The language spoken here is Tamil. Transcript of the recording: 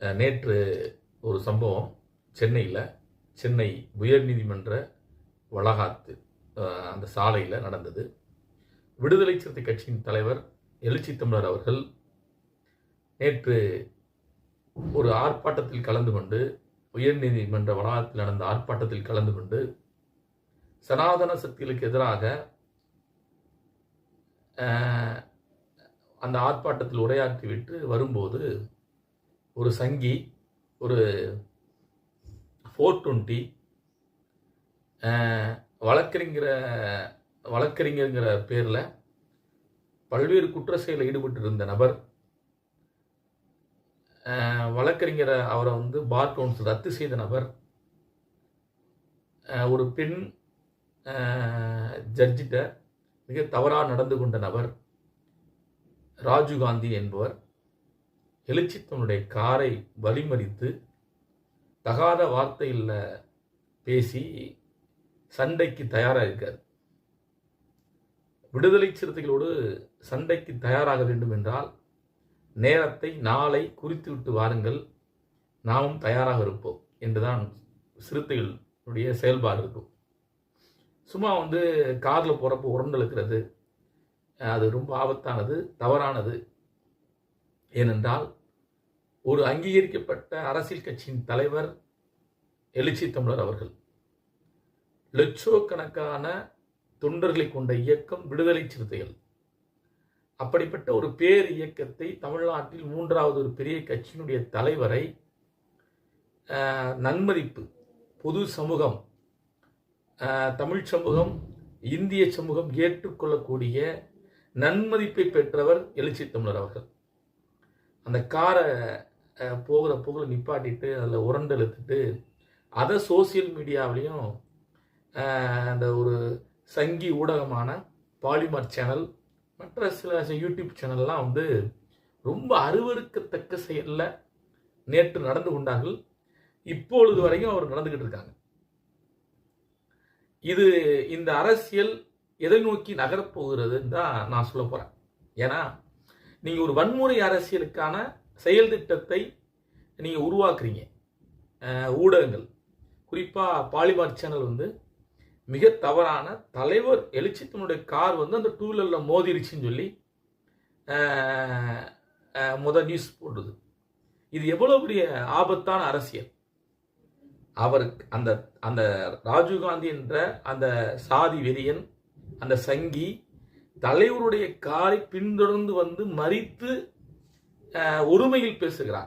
நேற்று ஒரு சம்பவம் சென்னையில் சென்னை உயர்நீதிமன்ற வளாகத்து அந்த சாலையில் நடந்தது. விடுதலை சிறுத்தை கட்சியின் தலைவர் எழுச்சி தமிழர் அவர்கள் நேற்று ஒரு ஆர்ப்பாட்டத்தில் கலந்து கொண்டு, உயர்நீதிமன்ற வளாகத்தில் நடந்த ஆர்ப்பாட்டத்தில் கலந்து கொண்டு சனாதன சக்திகளுக்கு எதிராக அந்த ஆர்ப்பாட்டத்தில் உரையாற்றிவிட்டு வரும்போது ஒரு சங்கி, ஒரு 420 வழக்கறிஞர்ங்கிற பேரில் பல்வேறு குற்ற செயலில் ஈடுபட்டிருந்த நபர், வழக்கறிஞரை அவரை பார் கவுன்சில் ரத்து செய்த நபர், ஒரு பெண் ஜட்ஜிட்ட மிக தவறாக நடந்து கொண்ட நபர் ராஜீவ்காந்தி என்பவர் எழுச்சி தன்னுடைய காரை வழிமறித்து தகாத வார்த்தையில் பேசி சண்டைக்கு தயாராக இருக்கார். விடுதலை சிறுத்தைகளோடு சண்டைக்கு தயாராக வேண்டும் என்றால் நேரத்தை நாளை குறித்துவிட்டு வாருங்கள், நாமும் தயாராக இருப்போம் என்றுதான் சிறுத்தைகளுடைய செயல்பாடு இருக்கும். சும்மா காரில் போகிறப்போ உரண்டெழுக்கிறது அது ரொம்ப ஆபத்தானது, தவறானது. ஏனென்றால் ஒரு அங்கீகரிக்கப்பட்ட அரசியல் கட்சியின் தலைவர் எழுச்சி தமிழர் அவர்கள், லட்சக்கணக்கான தொண்டர்களை கொண்ட இயக்கம் விடுதலை சிறுத்தைகள். அப்படிப்பட்ட ஒரு பேர் இயக்கத்தை, தமிழ்நாட்டில் மூன்றாவது ஒரு பெரிய கட்சியினுடைய தலைவரை நன்மதிப்பு, பொது சமூகம், தமிழ் சமூகம், இந்திய சமூகம் ஏற்றுக்கொள்ளக்கூடிய நன்மதிப்பை பெற்றவர் எழுச்சி தமிழர் அவர்கள். அந்த காரை போகிற போகில் நிப்பாட்டிட்டு அதில் உரண்டெழுத்துட்டு அதை சோசியல் மீடியாவிலையும் அந்த ஒரு சங்கி ஊடகமான பாலிமர் சேனல், மற்ற சில யூடியூப் சேனல்லாம் ரொம்ப அருவருக்கத்தக்க செயலில் நேற்று நடந்து கொண்டார்கள். இப்பொழுது வரைக்கும் அவர் நடந்துக்கிட்டு இருக்காங்க. இந்த அரசியல் எதை நோக்கி நகரப்போகிறதுன்னு தான் நான் சொல்ல போகிறேன். ஏன்னா நீங்கள் ஒரு வன்முறை அரசியலுக்கான செயல் திட்டத்தை நீங்கள் உருவாக்குறீங்க. ஊடகங்கள், குறிப்பாக பாலிமர் சேனல் மிக தவறான, தலைவர் எழுச்சித்தனுடைய கார் அந்த 2 வீலரில் மோதிருச்சுன்னு சொல்லி நியூஸ் போடுது. இது எவ்வளோ பெரிய ஆபத்தான அரசியல். அவருக்கு அந்த ராஜீவ்காந்தி என்ற அந்த சாதி வெறியன், அந்த சங்கி தலைவருடைய காரை பின்தொடர்ந்து மறித்து ஒருமையில் பேசுகிறார்.